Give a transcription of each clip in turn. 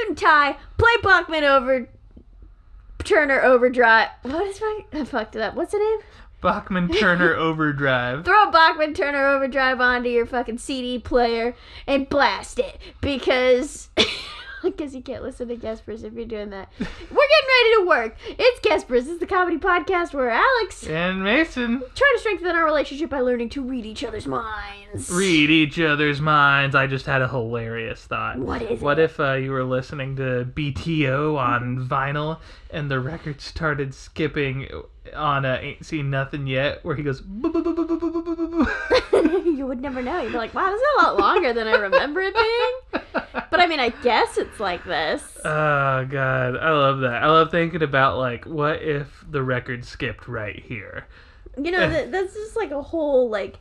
suit and tie, play Bachman Turner Overdrive. I fucked it up. What's the name? Bachman Turner Overdrive. Throw Bachman Turner Overdrive onto your fucking CD player and blast it because you can't listen to GuESPers if you're doing that. We're getting ready to work. It's GuESPers. This is the comedy podcast where Alex and Mason try to strengthen our relationship by learning to read each other's minds. Read each other's minds. I just had a hilarious thought. What is it? What if you were listening to BTO on vinyl and the record started skipping on Ain't Seen Nothing Yet, where he goes boo, boo, boo, boo, boo, boo, boo, boo, boo. You would never know. You'd be like, wow, this is a lot longer than I remember it being. But I mean, I guess it's like this. Oh god, I love that. I love thinking about, like, what if the record skipped right here? You know, that's just like a whole like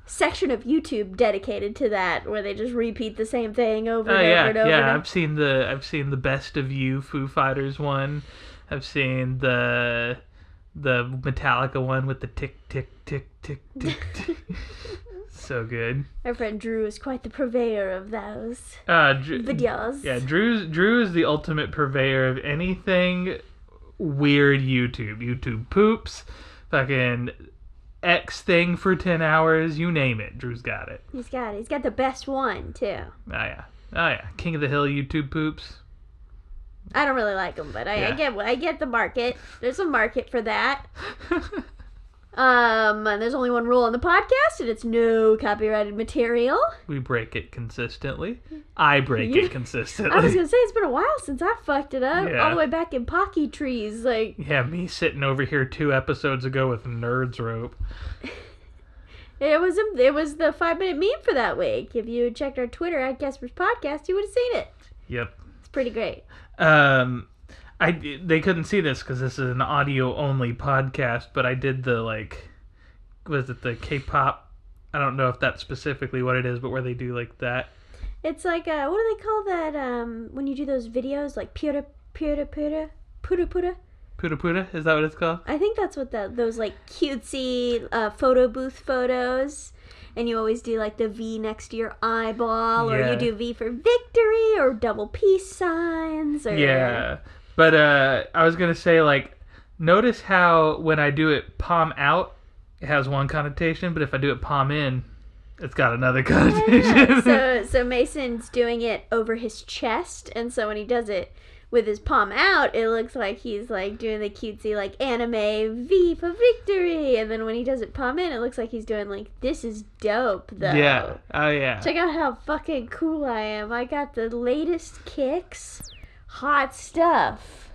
section of YouTube dedicated to that, where they just repeat the same thing over and over and over. Yeah, I've seen the Best of You Foo Fighters one. I've seen the Metallica one with the tick tick tick tick tick tick. So good. Our friend Drew is quite the purveyor of those videos. Yeah, Drew is the ultimate purveyor of anything weird YouTube. YouTube poops, fucking X thing for 10 hours, you name it. Drew's got it. He's got it. He's got the best one, too. Oh yeah. King of the Hill YouTube poops. I don't really like them, but I get the market. There's a market for that. And there's only one rule on the podcast, and it's no copyrighted material. We break it consistently. I break it consistently. I was gonna say, it's been a while since I fucked it up. Yeah. All the way back in Pocky Trees, like. Yeah, me sitting over here 2 episodes ago with Nerds Rope. It was the 5-minute meme for that week. If you had checked our Twitter at GuESPers Podcast, you would have seen it. Yep. It's pretty great. They couldn't see this because this is an audio only podcast, but I did the, like, was it the K-pop? I don't know if that's specifically what it is, but where they do like that. It's like what do they call that when you do those videos, like pura pura pura pura pura? Puda puda? Is that what it's called? I think that's what those like cutesy photo booth photos. And you always do like the V next to your eyeball, or you do V for victory, or double peace signs. Or... Yeah. But I was going to say, like, notice how when I do it palm out, it has one connotation, but if I do it palm in, it's got another connotation. Yeah. So Mason's doing it over his chest, and so when he does it with his palm out, it looks like he's like doing the cutesy like anime V for victory, and then when he does it palm in, it looks like he's doing like, this is dope though. Yeah. Oh yeah. Check out how fucking cool I am. I got the latest kicks. Hot stuff.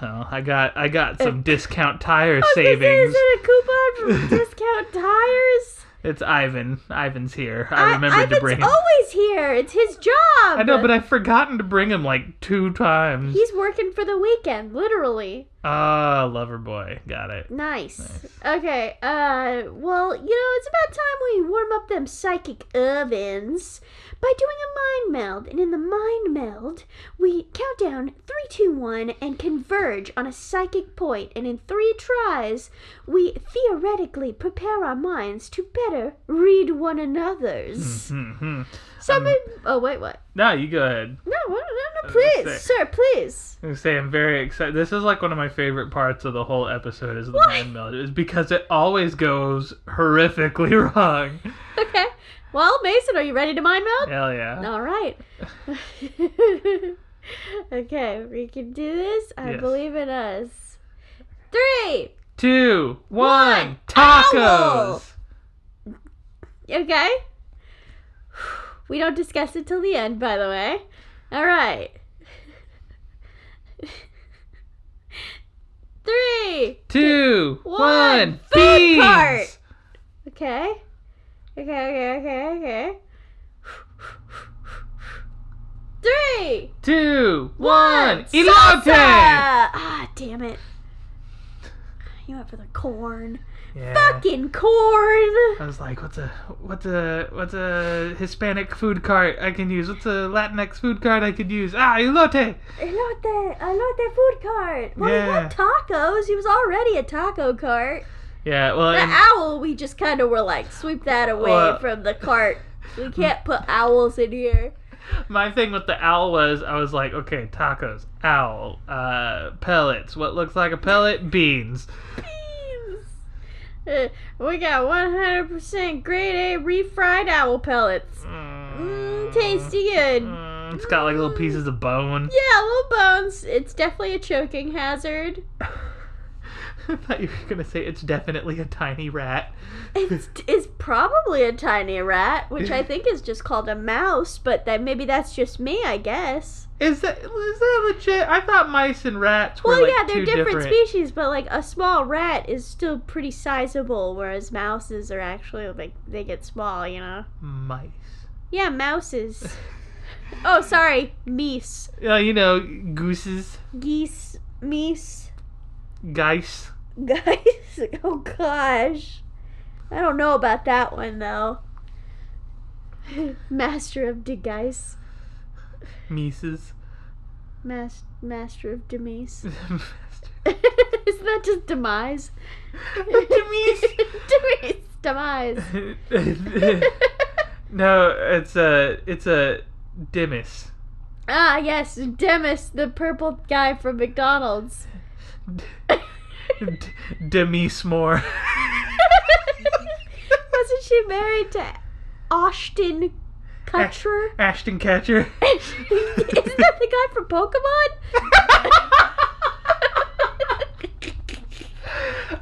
Oh, I got some discount tire savings. savings. Is it a coupon from Discount Tires? It's Ivan. Ivan's here. I remembered to bring him. Ivan's always here. It's his job. I know, but I've forgotten to bring him like 2 times. He's working for the weekend, literally. Ah, lover boy. Got it. Nice. Okay, well, it's about time we warm up them psychic ovens by doing a mind meld. And in the mind meld, we count down 3, 2, 1 and converge on a psychic point. And in 3 tries, we theoretically prepare our minds to better read one another's. Oh, wait, what? No, you go ahead. No, please, sir, please. I was going to say, I'm very excited. This is like one of my favorite parts of the whole episode is the mind meld. It's because it always goes horrifically wrong. Okay. Well, Mason, are you ready to mind meld? Hell yeah. All right. Okay, we can do this. I believe in us. 3, 2, 1, tacos! Okay. We don't discuss it till the end, by the way. All right. 3, 2, 1, food beans! cart. Okay. Okay. 3, 2, 1, salsa! elote! Ah, damn it. You went for the corn. Yeah. Fucking corn. I was like, what's a Hispanic food cart I can use? What's a Latinx food cart I could use? Ah, elote! Elote food cart. Well, Yeah. he had tacos. He was already a taco cart. Yeah, well, The owl, we just kind of were like, sweep that away from the cart. We can't put owls in here. My thing with the owl was, I was like, okay, tacos, owl, pellets. What looks like a pellet? Beans. We got 100% grade A refried owl pellets. Tasty good. It's got like little pieces of bone. Yeah, little bones. It's definitely a choking hazard. I thought you were going to say it's definitely a tiny rat. It's probably a tiny rat, which I think is just called a mouse, but maybe that's just me, I guess. Is that legit? I thought mice and rats were they're different species, but like a small rat is still pretty sizable, whereas mouses are actually like they get small, you know. Mice. Yeah, mouses. Oh, sorry, meese. Gooses. Geese, meese. Geese. Guys, oh gosh. I don't know about that one though. Master of de Geis. Mises. Master of demise. Isn't that just demise? Demise. Demise. No, it's a Demis. Ah, yes, Demis, the purple guy from McDonald's. Demise Moore. Wasn't she married to Ashton Kutcher? Ashton Kutcher. Isn't that the guy from Pokemon?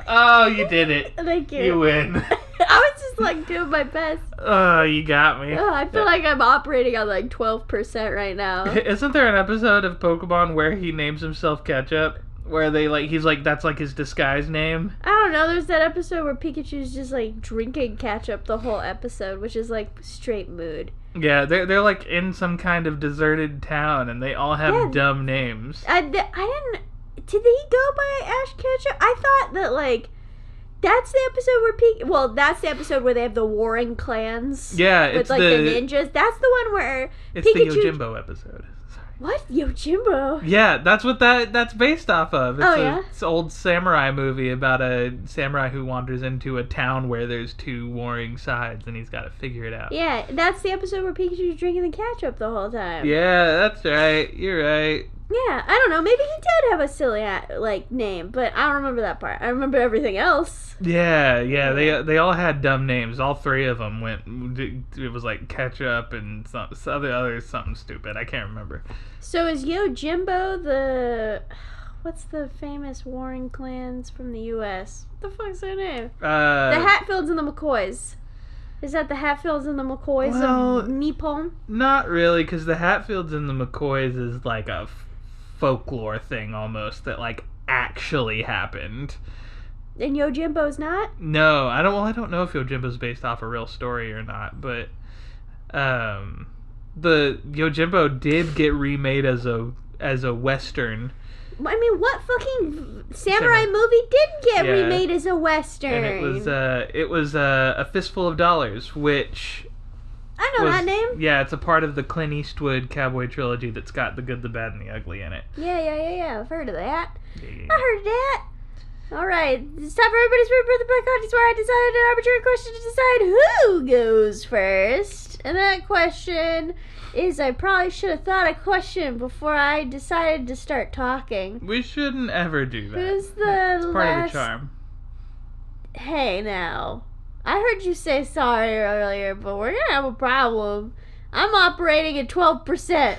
Oh, you did it. Thank you. You win. I was just like doing my best. Oh, you got me. Oh, I feel like I'm operating on like 12% right now. Isn't there an episode of Pokemon where he names himself Ketchup? Where he's like, that's like his disguise name? I don't know, there's that episode where Pikachu's just like drinking ketchup the whole episode, which is like straight mood. Yeah, they're like in some kind of deserted town and they all have dumb names. I didn't... Did he go by Ash Ketchum? I thought that like... That's the episode where that's the episode where they have the warring clans. Yeah, with it's like the ninjas. That's the one where it's Pikachu... the Yojimbo episode. What? Yojimbo? Yeah, that's what that's based off of. It's an old samurai movie about a samurai who wanders into a town where there's two warring sides and he's got to figure it out. Yeah, that's the episode where Pikachu's drinking the ketchup the whole time. Yeah, that's right. You're right. Yeah, I don't know. Maybe he did have a silly name, but I don't remember that part. I remember everything else. Yeah. They all had dumb names. All three of them went. It was like ketchup and something stupid. I can't remember. So is Yojimbo what's the famous warring clans from the U.S.? What the fuck's their name? The Hatfields and the McCoys. Is that the Hatfields and the McCoys of Nippon? Not really, because the Hatfields and the McCoys is like a folklore thing almost that like actually happened. And Yojimbo's not? No, I don't know if Yojimbo's based off a real story or not, but the Yojimbo did get remade as a western. I mean, what fucking samurai movie didn't get remade as a western? And it was A Fistful of Dollars, which I know that name. Yeah, it's a part of the Clint Eastwood cowboy trilogy that's got The Good, the Bad, and the Ugly in it. Yeah. I've heard of that. Yeah. I heard of that. All right, it's time for everybody's favorite birthday podcast where I decided an arbitrary question to decide who goes first. And that question is, I probably should have thought a question before I decided to start talking. We shouldn't ever do that. Who's the It's part of the charm. Hey, now. I heard you say sorry earlier, but we're going to have a problem. I'm operating at 12%.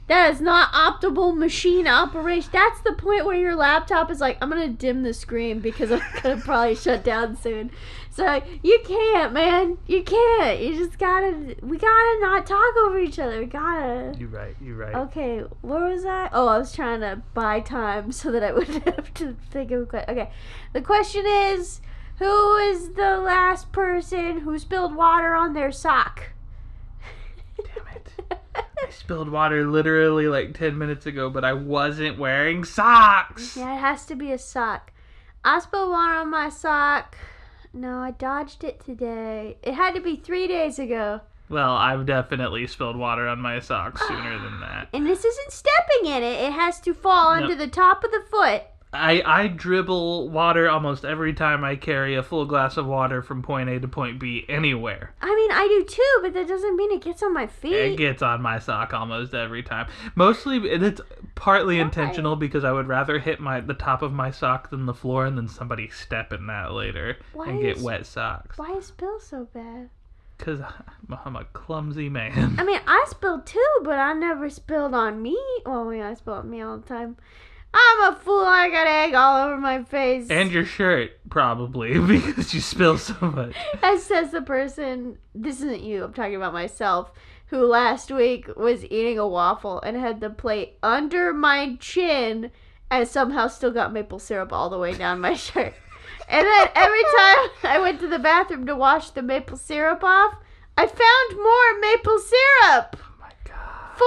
That is not optimal machine operation. That's the point where your laptop is like, I'm going to dim the screen because I'm going to probably shut down soon. So you can't, man. You can't. You just gotta, we gotta not talk over each other. We gotta. You're right. Okay, where was I? Oh, I was trying to buy time so that I wouldn't have to think of a question. Okay, the question is, who is the last person who spilled water on their sock? Damn it. I spilled water literally like 10 minutes ago, but I wasn't wearing socks. Yeah, it has to be a sock. I spilled water on my sock. No, I dodged it today. It had to be 3 days ago. Well, I've definitely spilled water on my socks sooner than that. And this isn't stepping in it. It has to fall under the top of the foot. I dribble water almost every time I carry a full glass of water from point A to point B anywhere. I mean, I do too, but that doesn't mean it gets on my feet. It gets on my sock almost every time. Mostly, it's partly intentional because I would rather hit the top of my sock than the floor, and then somebody step in that later and get wet socks. Why is spill so bad? Because I'm a clumsy man. I mean, I spill too, but I never spilled on me. Well, yeah, I spill on me all the time. I'm a fool. I got egg all over my face. And your shirt, probably, because you spill so much. As says the person, this isn't you, I'm talking about myself, who last week was eating a waffle and had the plate under my chin and somehow still got maple syrup all the way down my shirt. And then every time I went to the bathroom to wash the maple syrup off, I found more maple syrup. Oh my God.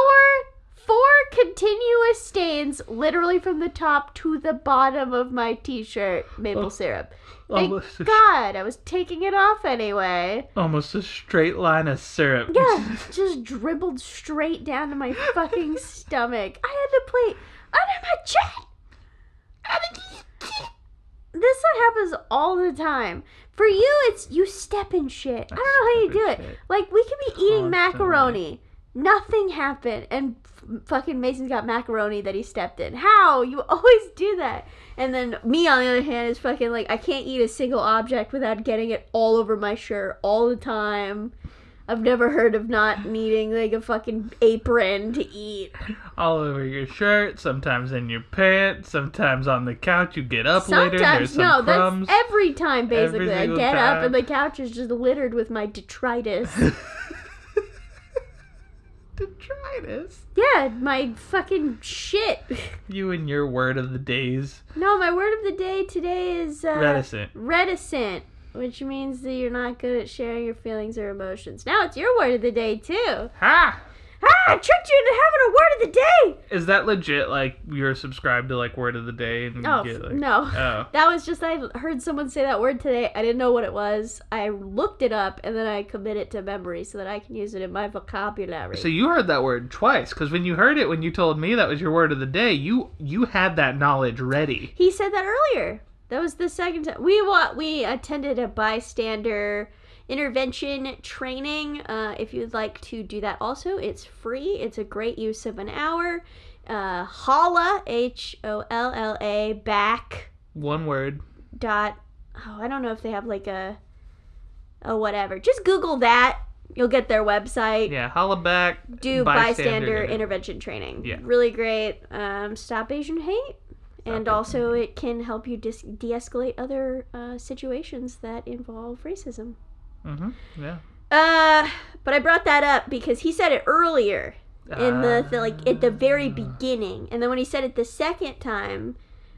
Four continuous stains, literally from the top to the bottom of my t-shirt, maple syrup. Thank God, I was taking it off anyway. Almost a straight line of syrup. Yeah, just dribbled straight down to my fucking stomach. I had the plate under my chin. This one happens all the time. For you, it's you step in shit. I don't know how you do it. Like, we could be eating macaroni. Nothing happened. And fucking Mason's got macaroni that he stepped in. How? You always do that. And then me, on the other hand, is fucking like, I can't eat a single object without getting it all over my shirt all the time. I've never heard of not needing like a fucking apron to eat. All over your shirt, sometimes in your pants, sometimes on the couch. You get up later, there's some crumbs. That's every time basically. I get up and the couch is just littered with my detritus. Detritus? Yeah, my fucking shit. You and your word of the days. No, my word of the day today is reticent. Reticent. Which means that you're not good at sharing your feelings or emotions. Now it's your word of the day, too. Ha! I tricked you into having a word of the day! Is that legit, like, you're subscribed to, like, word of the day? And no. Oh. That was just, I heard someone say that word today. I didn't know what it was. I looked it up, and then I commit it to memory so that I can use it in my vocabulary. So you heard that word twice, because when you heard it, when you told me that was your word of the day, you had that knowledge ready. He said that earlier. That was the second time. We attended a bystander intervention training. If you'd like to do that also, it's free. It's a great use of an hour. Holla, HOLLA, back. One word. I don't know if they have like a whatever. Just Google that. You'll get their website. Yeah, holla back. Do bystander intervention training. Yeah. Really great. Stop Asian hate. And also, it can help you de-escalate other situations that involve racism. Mm-hmm. Yeah. But I brought that up because he said it earlier in like at the very beginning, and then when he said it the second time,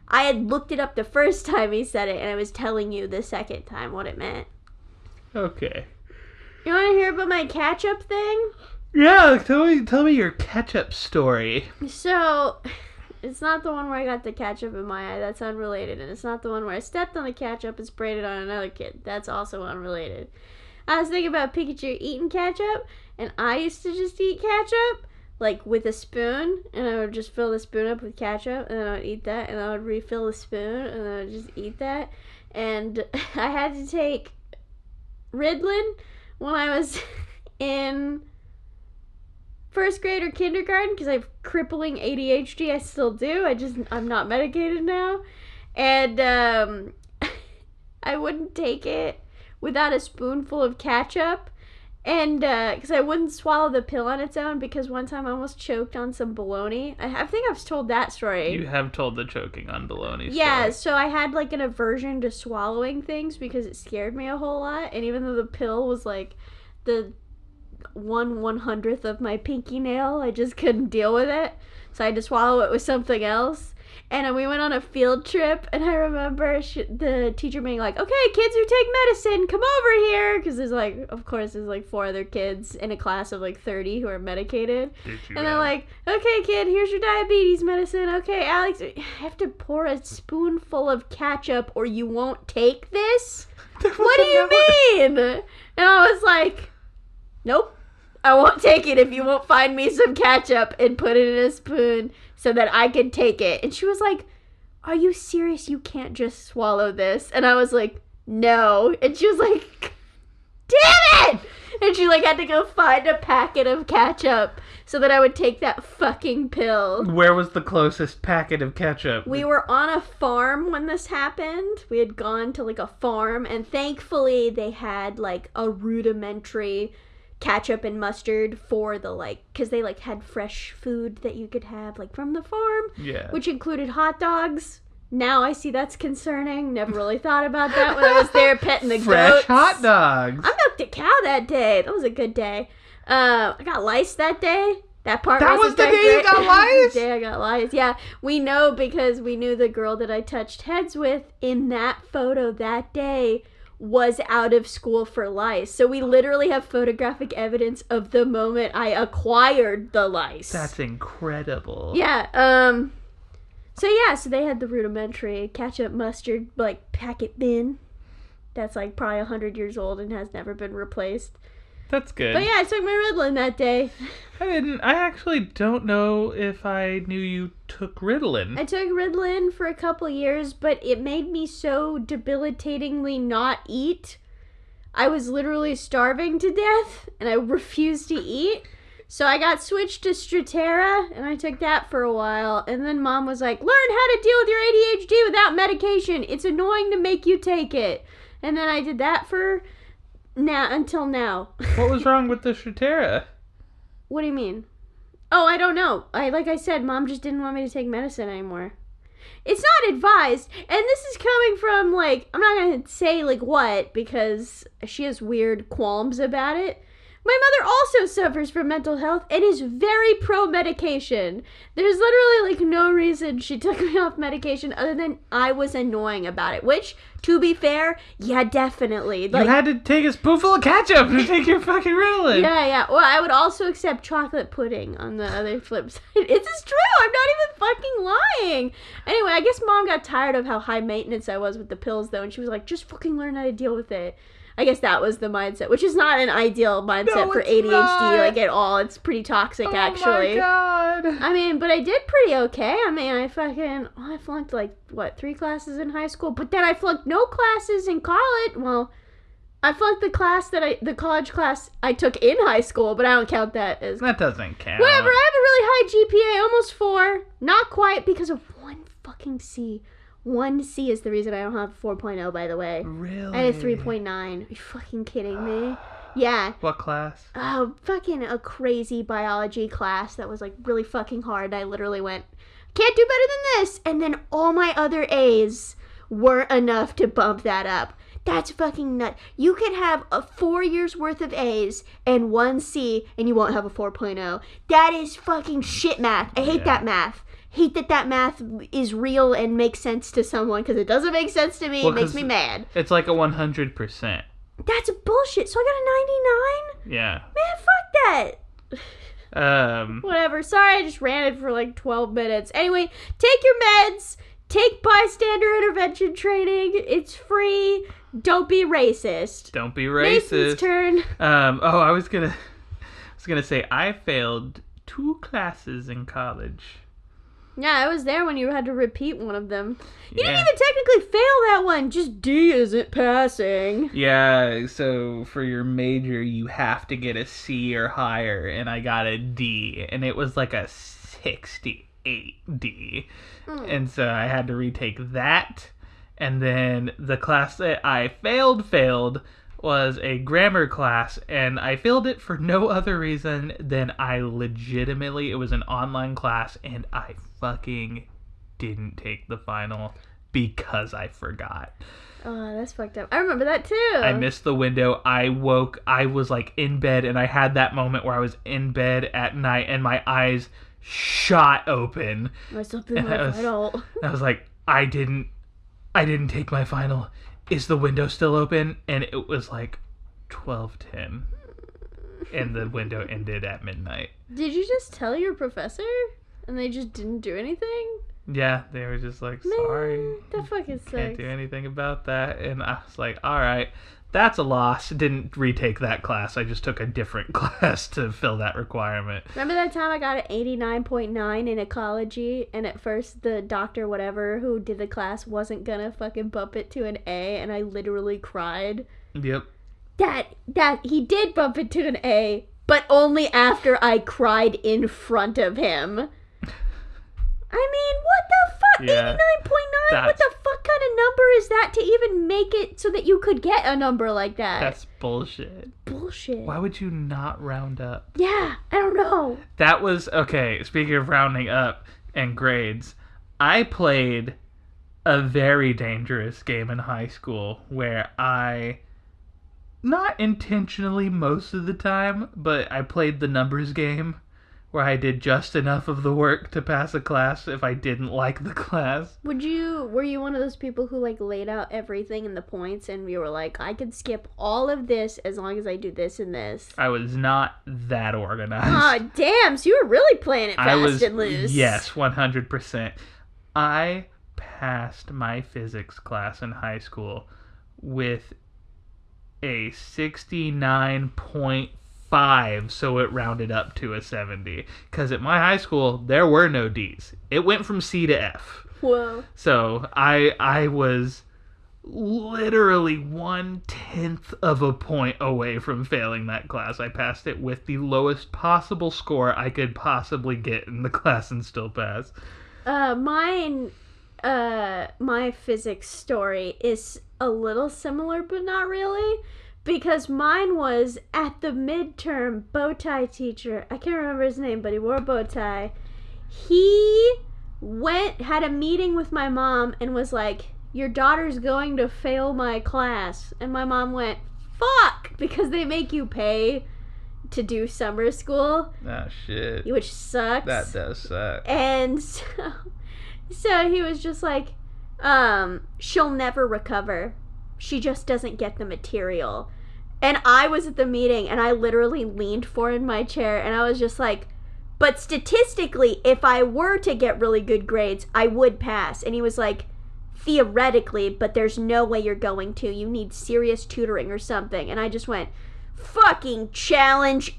I had looked it up the first time he said it, and I was telling you the second time what it meant. Okay. You want to hear about my ketchup thing? Yeah, tell me your ketchup story. So. It's not the one where I got the ketchup in my eye. That's unrelated. And it's not the one where I stepped on the ketchup and sprayed it on another kid. That's also unrelated. I was thinking about Pikachu eating ketchup, and I used to just eat ketchup, like, with a spoon, and I would just fill the spoon up with ketchup, and then I would eat that, and then I would refill the spoon, and then I would just eat that. And I had to take Ritalin when I was in first grade or kindergarten because I have crippling ADHD. I still do. I'm not medicated now. And I wouldn't take it without a spoonful of ketchup. And because I wouldn't swallow the pill on its own because one time I almost choked on some bologna. I think I've told that story. You have told the choking on bologna story. Yeah, so I had like an aversion to swallowing things because it scared me a whole lot. And even though the pill was like the 1/100th of my pinky nail, I just couldn't deal with it, so I had to swallow it with something else. And then we went on a field trip, and I remember the teacher being like, okay, kids who take medicine, come over here, because there's like 4 other kids in a class of like 30 who are medicated. And they're like, okay, kid, here's your diabetes medicine. Okay, Alex, I have to pour a spoonful of ketchup or you won't take this? What do you mean? And I was like, nope, I won't take it if you won't find me some ketchup and put it in a spoon so that I can take it. And she was like, are you serious? You can't just swallow this. And I was like, no. And she was like, damn it! And she like had to go find a packet of ketchup so that I would take that fucking pill. Where was the closest packet of ketchup? We were on a farm when this happened. We had gone to like a farm, and thankfully they had like a rudimentary ketchup and mustard for the like, because they like had fresh food that you could have like from the farm, Yeah. which included hot dogs. Now I see that's concerning. Never really thought about that when I was there petting the Fresh goats. hot dogs. I milked a cow that day. That was a good day. I got lice that day. That part That wasn't was the that day you great. got lice? The day I got lice. Yeah, we know because we knew the girl that I touched heads with in that photo that day was out of school for lice. So we literally have photographic evidence of the moment I acquired the lice. That's incredible. Yeah, so they had the rudimentary ketchup mustard like packet bin that's like probably 100 years old and has never been replaced. That's good. But yeah, I took my Ritalin that day. I actually don't know if I knew you took Ritalin. I took Ritalin for a couple years, but it made me so debilitatingly not eat. I was literally starving to death, and I refused to eat. So I got switched to Strattera, and I took that for a while. And then Mom was like, learn how to deal with your ADHD without medication. It's annoying to make you take it. And then I did that for until now. What was wrong with the Strattera? What do you mean? Oh, I don't know. Like I said, Mom just didn't want me to take medicine anymore. It's not advised. And this is coming from, like, I'm not going to say, like, what, because she has weird qualms about it. My mother also suffers from mental health and is very pro-medication. There's literally, like, no reason she took me off medication other than I was annoying about it. Which, to be fair, yeah, definitely. Like, you had to take a spoonful of ketchup to take your fucking Ritalin. Yeah. Well, I would also accept chocolate pudding on the other flip side. It's true. I'm not even fucking lying. Anyway, I guess Mom got tired of how high maintenance I was with the pills, though, and she was like, just fucking learn how to deal with it. I guess that was the mindset, which is not an ideal mindset for ADHD, not. like, at all. It's pretty toxic, actually. Oh, my God. I mean, but I did pretty okay. I mean, I flunked, like, 3 classes in high school, but then I flunked no classes in college. Well, I flunked the college class I took in high school, but I don't count that as... That doesn't count. Whatever, I have a really high GPA, almost 4. Not quite, because of one fucking C. 1 C is the reason I don't have a 4.0, by the way. Really? I had a 3.9. Are you fucking kidding me? Yeah. What class? Oh, fucking a crazy biology class that was, like, really fucking hard. I literally went, can't do better than this. And then all my other A's weren't enough to bump that up. That's fucking nuts. You could have a 4 years worth of A's and 1 C and you won't have a 4.0. That is fucking shit math. I hate that math. Hate that math is real and makes sense to someone, because it doesn't make sense to me. Well, it makes me mad. It's like a 100%. That's bullshit. So I got a 99? Yeah. Man, fuck that. Whatever. Sorry, I just ranted for like 12 minutes. Anyway, take your meds. Take bystander intervention training. It's free. Don't be racist. Don't be racist. Mason's turn. I was gonna say I failed 2 classes in college. Yeah, I was there when you had to repeat one of them. You didn't even technically fail that one. Just D isn't passing. Yeah, so for your major, you have to get a C or higher, and I got a D, and it was like a 68 D. And so I had to retake that, and then the class that I failed was a grammar class, and I failed it for no other reason than it was an online class, and I fucking didn't take the final because I forgot. Oh, that's fucked up. I remember that too. I missed the window. I was like in bed, and I had that moment where I was in bed at night and my eyes shot open. I still did my final. I was like, I didn't take my final. Is the window still open? And it was like 12:10. And the window ended at midnight. Did you just tell your professor? And they just didn't do anything? Yeah, they were just like, sorry. Man, that fucking sucks. Can't do anything about that. And I was like, all right, that's a loss. Didn't retake that class. I just took a different class to fill that requirement. Remember that time I got an 89.9 in ecology, and at first the doctor, whatever, who did the class wasn't gonna fucking bump it to an A, and I literally cried. Yep. That he did bump it to an A, but only after I cried in front of him. I mean, what the fuck? Yeah, 89.9? What the fuck kind of number is that to even make it so that you could get a number like that? That's bullshit. Bullshit. Why would you not round up? Yeah, I don't know. That was, okay, speaking of rounding up and grades, I played a very dangerous game in high school where I, not intentionally most of the time, but I played the numbers game, where I did just enough of the work to pass a class if I didn't like the class. Were you one of those people who like laid out everything in the points and you were like, I could skip all of this as long as I do this and this? I was not that organized. Aw, damn, so you were really playing it fast and loose. Yes, 100%. I passed my physics class in high school with a 69.5, so it rounded up to a 70. Because at my high school, there were no D's. It went from C to F. Whoa. So I was literally 1/10 of a point away from failing that class. I passed it with the lowest possible score I could possibly get in the class and still pass. My physics story is a little similar, but not really. Because mine was at the midterm bow tie teacher. I can't remember his name, but he wore a bow tie. He had a meeting with my mom and was like, your daughter's going to fail my class. And my mom went, fuck, because they make you pay to do summer school. Oh, shit. Which sucks. That does suck. And so he was just like, she'll never recover. She just doesn't get the material. And I was at the meeting and I literally leaned forward in my chair and I was just like, but statistically, if I were to get really good grades, I would pass. And he was like, theoretically, but there's no way you're going to. You need serious tutoring or something. And I just went, fucking challenge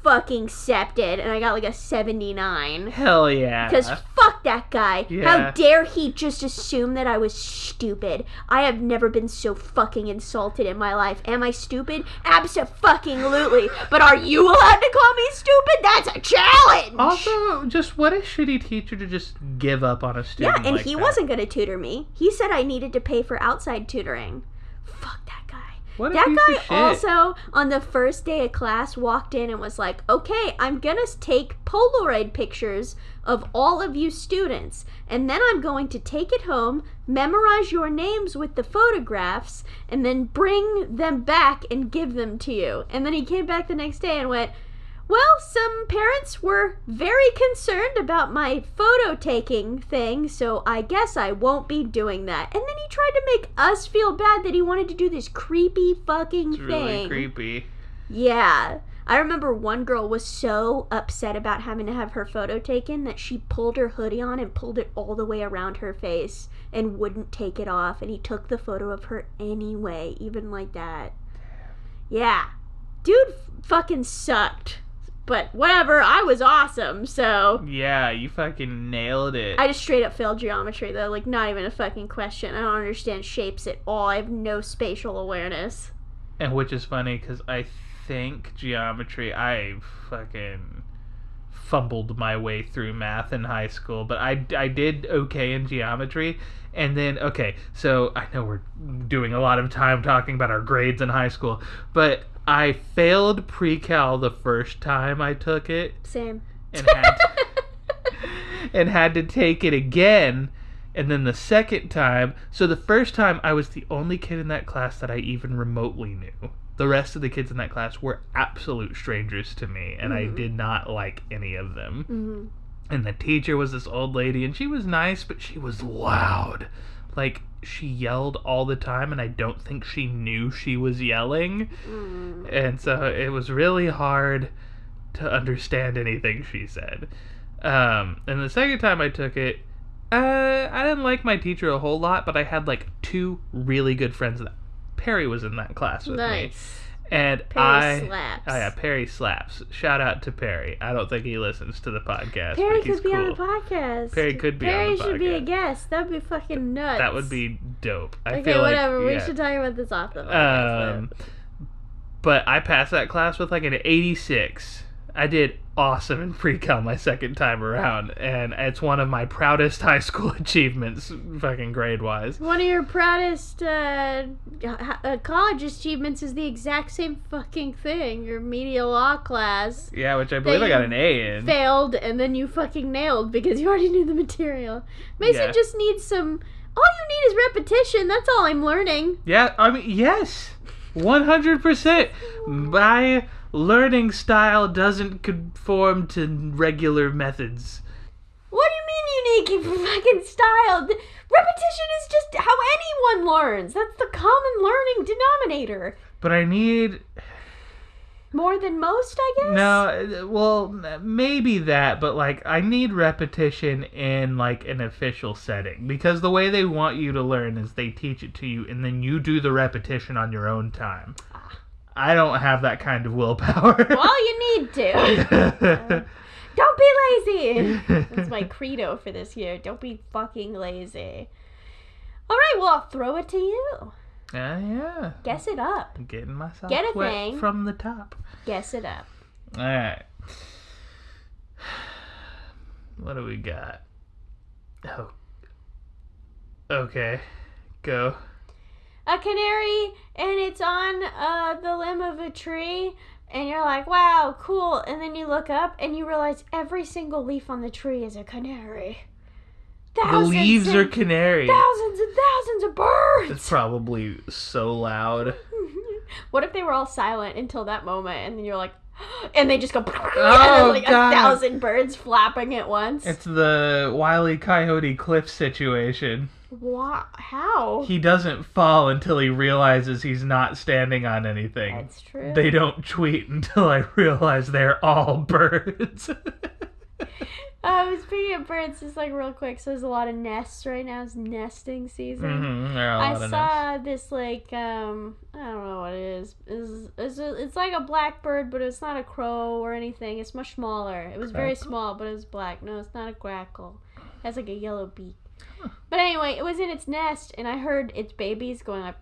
fucking accepted. And I got like a 79. Hell yeah. Because fuck that guy. Yeah. How dare he just assume that I was stupid. I have never been so fucking insulted in my life. Am I stupid? Abso-fucking-lutely. But are you allowed to call me stupid? That's a challenge. Also, just what a shitty teacher to just give up on a student. Yeah, and like he that. wasn't going to tutor me. He said I needed to pay for outside tutoring. Fuck that guy. What a That piece guy of shit. also, on the first day of class, walked in and was like, okay, I'm going to take Polaroid pictures of all of you students, and then I'm going to take it home, memorize your names with the photographs, and then bring them back and give them to you. And then he came back the next day and went, well, some parents were very concerned about my photo taking thing, so I guess I won't be doing that. And then he tried to make us feel bad that he wanted to do this creepy fucking It's thing. really creepy. Yeah. I remember one girl was so upset about having to have her photo taken that she pulled her hoodie on and pulled it all the way around her face and wouldn't take it off. And he took the photo of her anyway, even like that. Yeah. Dude fucking sucked. But whatever, I was awesome, so... Yeah, you fucking nailed it. I just straight up failed geometry, though. Like, not even a fucking question. I don't understand shapes at all. I have no spatial awareness. And which is funny, because I think geometry, I fucking fumbled my way through math in high school, but I did okay in geometry. And then, okay, so I know we're doing a lot of time talking about our grades in high school, but I failed pre-cal the first time I took it. Same. And had to take it again, and then the second time. So the first time I was the only kid in that class that I even remotely knew. The rest of the kids in that class were absolute strangers to me, and I did not like any of them. Mm-hmm. And the teacher was this old lady, and she was nice, but she was loud. Like, she yelled all the time, and I don't think she knew she was yelling. And so it was really hard to understand anything she said. And the second time I took it, I didn't like my teacher a whole lot, but I had like 2 really good friends. Perry was in that class with me. Nice. And Perry slaps. Oh yeah, Perry slaps. Shout out to Perry. I don't think he listens to the podcast. Perry but he's could be cool. on the podcast. Perry could be on the podcast. Perry should be a guest. That'd be fucking nuts. That would be dope. I okay, feel like, whatever. yeah. We should talk about this off the podcast. But I passed that class with like an 86. I did awesome in pre-cal my second time around, and it's one of my proudest high school achievements, fucking grade-wise. One of your proudest college achievements is the exact same fucking thing. Your media law class. Yeah, which I believe I got an A in. Failed, and then you fucking nailed because you already knew the material. Mason just needs some... All you need is repetition. That's all I'm learning. Yeah, I mean, yes. 100%. My learning style doesn't conform to regular methods. What do you mean unique fucking style? Repetition is just how anyone learns. That's the common learning denominator. But I need... More than most, I guess? No, well, maybe that, but, like, I need repetition in, like, an official setting. Because the way they want you to learn is they teach it to you, and then you do the repetition on your own time. I don't have that kind of willpower. Well, you need to. Don't be lazy. That's my credo for this year. Don't be fucking lazy. All right, well, I'll throw it to you. Yeah. Guess it up. I'm getting myself Get a wet thing. from the top. Guess it up. All right. What do we got? Oh. Okay. Go. A canary, and it's on the limb of a tree, and you're like, wow, cool. And then you look up, and you realize every single leaf on the tree is a canary. The leaves are canary. Thousands and thousands of birds. It's probably so loud. What if they were all silent until that moment, and then you're like, and they just go, oh, and there's like God. 1,000 birds flapping at once? It's the Wile E. Coyote Cliff situation. What? How? He doesn't fall until he realizes he's not standing on anything. That's true. They don't tweet until I realize they're all birds. Speaking of birds, just like real quick, so there's a lot of nests right now. It's nesting season. Mm-hmm. There are a lot I of saw nests. this like I don't know what it is. It's like a blackbird, but it's not a crow or anything. It's much smaller. It was very small, but it was black. No, it's not a grackle. It has like a yellow beak. Huh. But anyway, it was in its nest, and I heard its babies going like.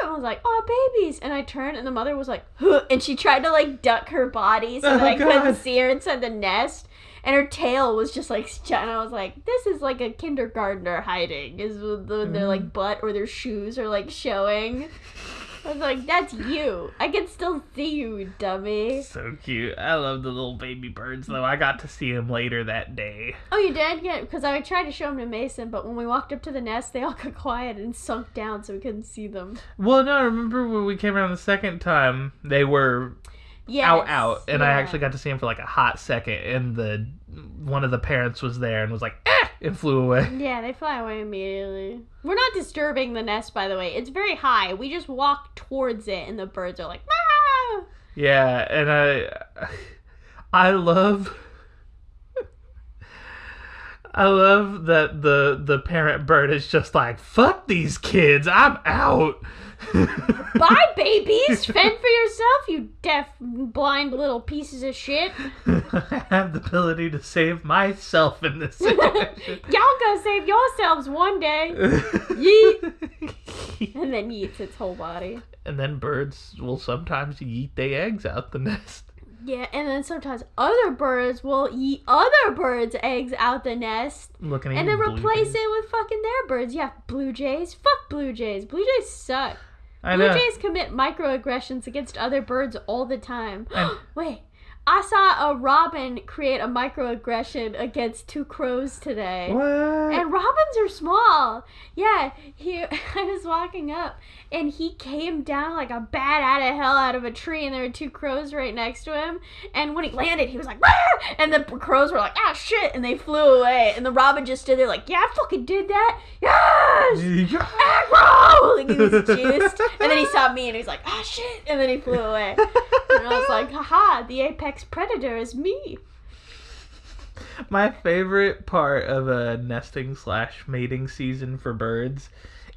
I was like, oh, babies. And I turned, and the mother was like, huh, and she tried to, like, duck her body so that I couldn't see her inside the nest. And her tail was just, like, and I was like, this is like a kindergartner hiding, is when their, like, butt or their shoes are, like, showing. I was like, that's you. I can still see you, dummy. So cute. I love the little baby birds, though. I got to see them later that day. Oh, you did? Yeah, because I tried to show them to Mason, but when we walked up to the nest, they all got quiet and sunk down so we couldn't see them. Well, no, I remember when we came around the second time, they were out, and I actually got to see them for like a hot second, and one of the parents was there and was like, and flew away. Yeah, they fly away immediately. We're not disturbing the nest, by the way. It's very high. We just walk towards it, and the birds are like, ah! Yeah, and I love that the parent bird is just like, fuck these kids, I'm out. Bye, babies! Fend for yourself, you deaf, blind little pieces of shit. I have the ability to save myself in this situation. Y'all gonna save yourselves one day. Yeet. And then yeets its whole body. And then birds will sometimes yeet their eggs out the nest. Yeah, and then sometimes other birds will eat other birds' eggs out the nest. And then replace it with fucking their birds. Yeah, blue jays. Fuck blue jays. Blue jays suck. Blue jays commit microaggressions against other birds all the time. Wait, I saw a robin create a microaggression against 2 crows today. What? And robins are small. Yeah, I was walking up, and he came down like a bat out of hell out of a tree, and there were 2 crows right next to him. And when he landed, he was like, ah! And the crows were like, ah, shit, and they flew away. And the robin just stood there like, yeah, I fucking did that. Yes! Aggro! Like, he was juiced. And then he saw me, and he was like, ah, shit, and then he flew away. And I was like, haha, the apex predator is me. My favorite part of a nesting / mating season for birds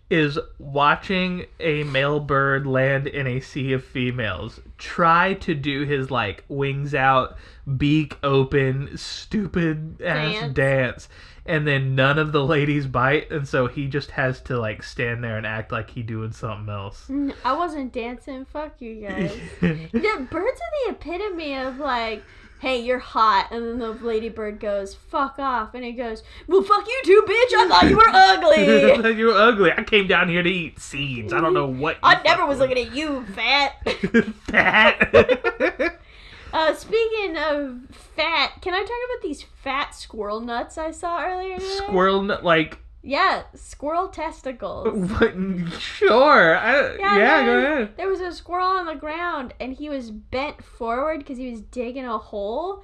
is watching a male bird land in a sea of females, try to do his like wings out, beak open, stupid ass dance, and then none of the ladies bite, and so he just has to like stand there and act like he doing something else. I wasn't dancing. Fuck you guys. Yeah, birds are the epitome of like, hey, you're hot. And then the ladybird goes, fuck off. And he goes, well, fuck you too, bitch. I thought you were ugly. I thought you were ugly. I came down here to eat seeds. I don't know what I never was looking at you, fat. Fat. Speaking of fat, can I talk about these fat squirrel nuts I saw earlier today? Squirrel nut, like... Yeah, squirrel testicles. What? Sure. Yeah, go ahead. There was a squirrel on the ground, and he was bent forward because he was digging a hole,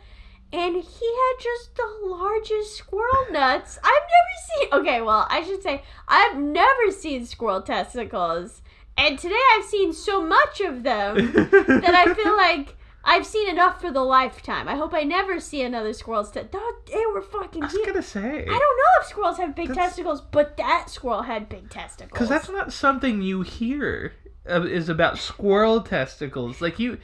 and he had just the largest squirrel nuts. I've never seen... Okay, well, I should say, I've never seen squirrel testicles, and today I've seen so much of them that I feel like I've seen enough for the lifetime. I hope I never see another squirrel's they were fucking I was gonna say. I don't know if squirrels have big testicles, but that squirrel had big testicles. Because that's not something you hear is about squirrel testicles. Like you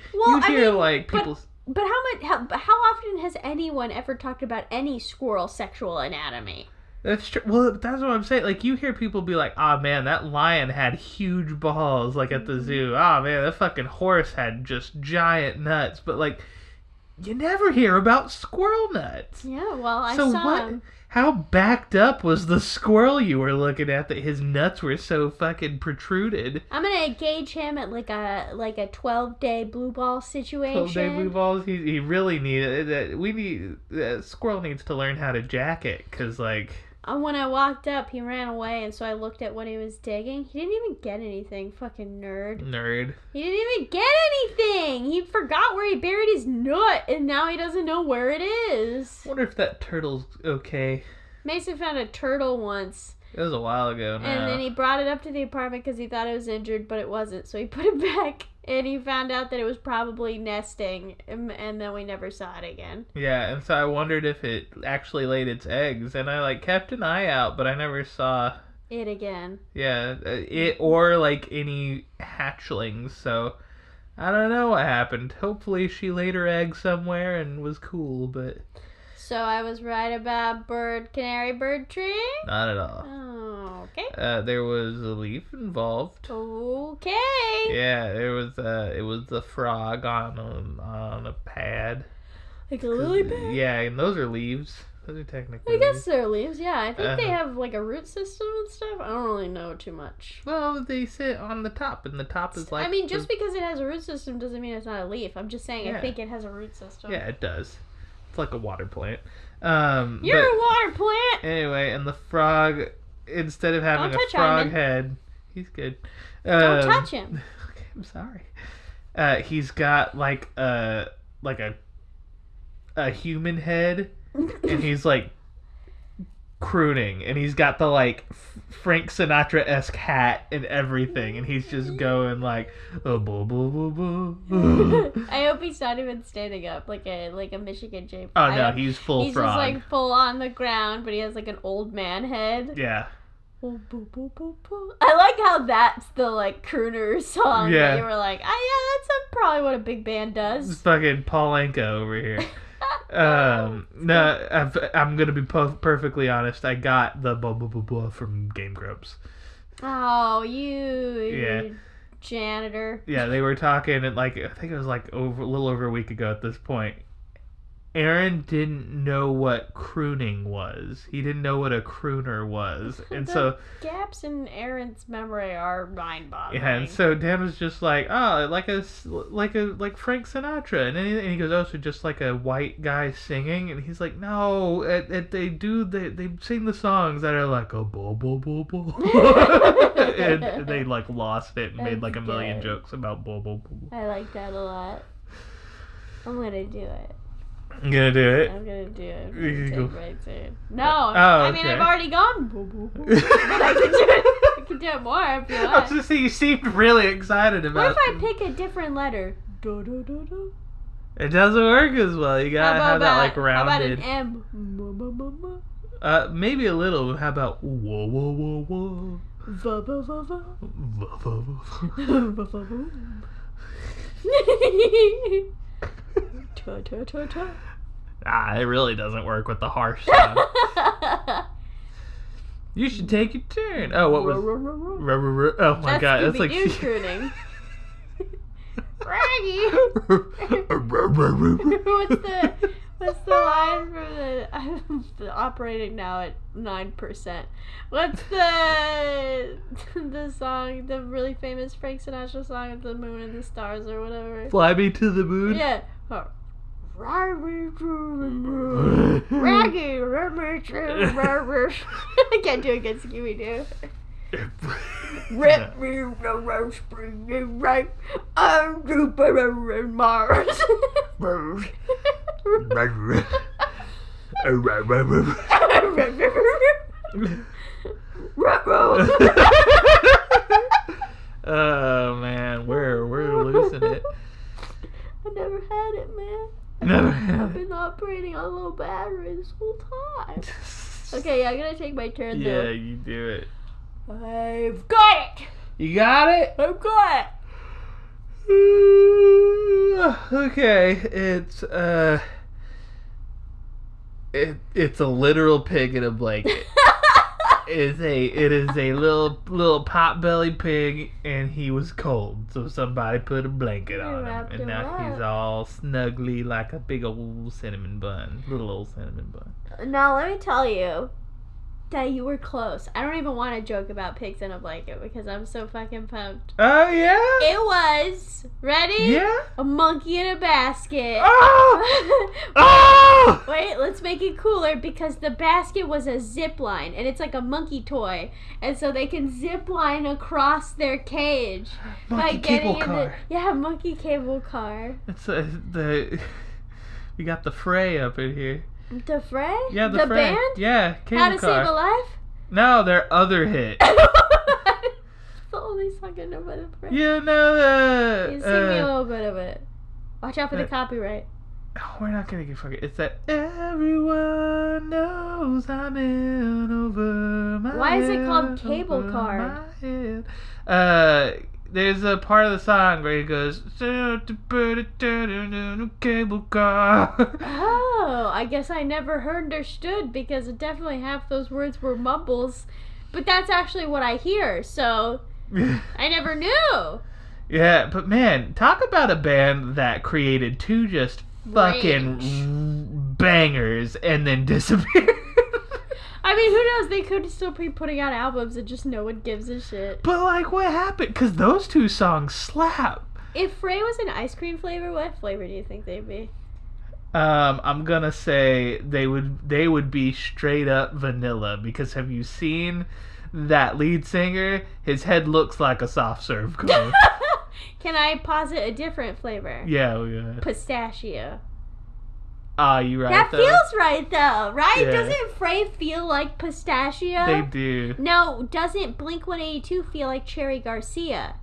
hear like people. But how often has anyone ever talked about any squirrel sexual anatomy? That's true. Well, that's what I'm saying. Like, you hear people be like, "Ah, man, that lion had huge balls, like, at the zoo. Ah, man, that fucking horse had just giant nuts." But, like, you never hear about squirrel nuts. Yeah, well, I saw him. How backed up was the squirrel you were looking at that his nuts were so fucking protruded? I'm gonna gauge him at, like a 12-day blue ball situation. 12-day blue balls? He really needed... Squirrel needs to learn how to jack it, because, like... When I walked up, he ran away, and so I looked at what he was digging. He didn't even get anything. Fucking nerd. He didn't even get anything! He forgot where he buried his nut, and now he doesn't know where it is. I wonder if that turtle's okay. Mason found a turtle once. It was a while ago now. And then he brought it up to the apartment because he thought it was injured, but it wasn't. So he put it back, and he found out that it was probably nesting, and then we never saw it again. Yeah, and so I wondered if it actually laid its eggs, and I, like, kept an eye out, but I never saw... It again. Yeah, it or, like, any hatchlings, so... I don't know what happened. Hopefully she laid her egg somewhere and was cool, but... So I was right about canary bird tree? Not at all. Oh, okay. There was a leaf involved. Okay. Yeah, it was the frog on a pad. Like a lily pad? Yeah, and those are leaves. Those are technically I guess they're leaves, yeah. I think they have like a root system and stuff. I don't really know too much. Well, they sit on the top, and the top is like... I mean, just because it has a root system doesn't mean it's not a leaf. I'm just saying I think it has a root system. Yeah, it does. It's like a water plant. You're a water plant! Anyway, and the frog, instead of having a frog head... He's good. Don't touch him. Okay, I'm sorry. He's got like a human head, and he's like crooning, and he's got the like Frank Sinatra-esque hat and everything, and he's just going like blah, blah, blah, blah. I hope he's not even standing up like a Michigan J. Oh no, he's full he's frog. He's just like full on the ground, but he has like an old man head. Yeah. I like how that's the like crooner song that you were like, yeah, that's probably what a big band does. It's fucking Paul Anka over here. No, I'm gonna be perfectly honest. I got the blah blah blah blah from Game Grumps. Oh, you janitor. Yeah, they were talking, and like I think it was like a little over a week ago at this point. Aaron didn't know what crooning was. He didn't know what a crooner was, and so gaps in Aaron's memory are mind-boggling. Yeah, and so Dan was just like, "Oh, like Frank Sinatra," and he goes, "Oh, so just like a white guy singing?" And he's like, "No, they sing the songs that are like a bo bo bo bo," and they like lost it and made like a million jokes about bo bo bo. I like that a lot. I'm gonna do it. I'm gonna do it. I'm gonna do it. Right soon. No, I mean I've already gone. But I can do it. I can do it more if you want. I was gonna say you seemed really excited about. What if I pick a different letter? Do do do do. It doesn't work as well. You gotta have that like rounded. How about an M? Maybe a little. How about whoa whoa whoa whoa? Va va va va. Va, va, va. Va va va. Ta ta ta ta. It really doesn't work with the harsh sound. You should take your turn. Oh, what was? Oh my god, that's like. Crooning. Raggy. What's the line from the? I'm operating now at 9%. What's the song? The really famous Frank Sinatra song of the moon and the stars or whatever. Fly me to the moon. Yeah. Raggy. I can't do a good Scooby Doo. Rip me the roast spring right on Jupiter and Mars. Oh man, we're losing it. I never had it, man. I've been operating on low battery this whole time. Okay, yeah, I'm gonna take my turn though. Yeah, you do it. I've got it! You got it? I've got it! Okay, it's a literal pig in a blanket. It is a little pot-bellied pig, and he was cold, so somebody put a blanket on him, and now he's all snuggly like a big old cinnamon bun, little old cinnamon bun. Now let me tell you that you were close. I don't even want to joke about pigs in a blanket because I'm so fucking pumped. Oh yeah? It was ready? Yeah. A monkey in a basket. Oh! Oh! Wait, let's make it cooler because the basket was a zip line and it's like a monkey toy, and so they can zip line across their cage Monkey cable car. Monkey cable car. It's we got the Fray up in here. The Fray? Yeah, the Fray. Band? Yeah, cable How to car. Save a Life? No, their other hit. It's the only song I know by the Fray. You know You sing me a little bit of it. Watch out for the copyright. Oh, we're not gonna get fucking. It's that everyone knows I'm in over my Why is it head, called Cable over Car? my head. There's a part of the song where he goes cable car. Oh, I guess I never understood because definitely half those words were mumbles. But that's actually what I hear, so I never knew. Yeah, but man, talk about a band that created two just fucking bangers and then disappeared. I mean, who knows? They could still be putting out albums and just no one gives a shit. But like, what happened? Because those two songs slap. If Fray was an ice cream flavor, what flavor do you think they'd be? I'm gonna say they would be straight up vanilla, because have you seen that lead singer? His head looks like a soft serve cone. Can I posit a different flavor? Yeah. Pistachio. You right. That though? feels right though, right? Yeah. Doesn't Fray feel like pistachio? They do. No, doesn't Blink-182 feel like Cherry Garcia?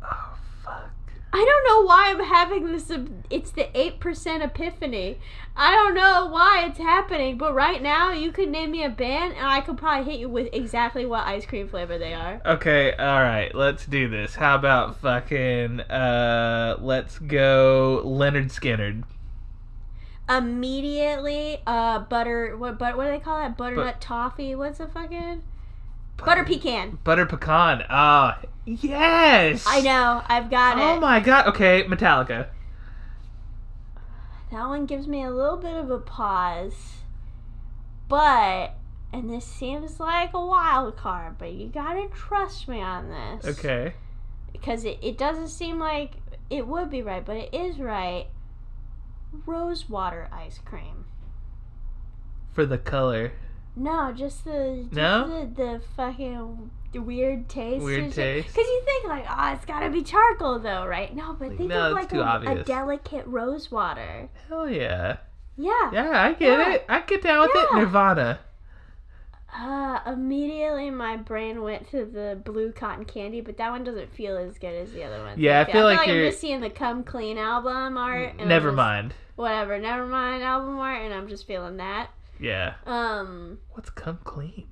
Oh fuck. I don't know why I'm having this. It's the 8% Epiphany. I don't know why it's happening, but right now you could name me a band and I could probably hit you with exactly what ice cream flavor they are. Okay, alright, let's do this. How about fucking, let's go Leonard Skinner. Immediately, butter, what do they call that? Butternut toffee? What's the fucking? Butter pecan. Butter pecan. Yes! I know, I've got it. Oh my god, okay, Metallica. That one gives me a little bit of a pause. But, and this seems like a wild card, but you gotta trust me on this. Okay. Because it doesn't seem like it would be right, but it is right. Rosewater ice cream. For the color. No, just the fucking weird taste. Weird taste. Because you think like, it's gotta be charcoal though, right? No, but think of like a delicate rosewater. Hell yeah. Yeah. Yeah, I get it. I get down with it. Nirvana. Immediately my brain went to the blue cotton candy, but that one doesn't feel as good as the other one. Yeah, I feel like I'm just seeing the Come Clean album art. And Never mind. Whatever, never mind album art, and I'm just feeling that. Yeah. What's Come Clean?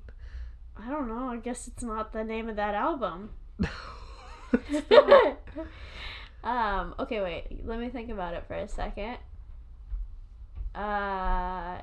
I don't know. I guess it's not the name of that album. Okay, wait. Let me think about it for a second. I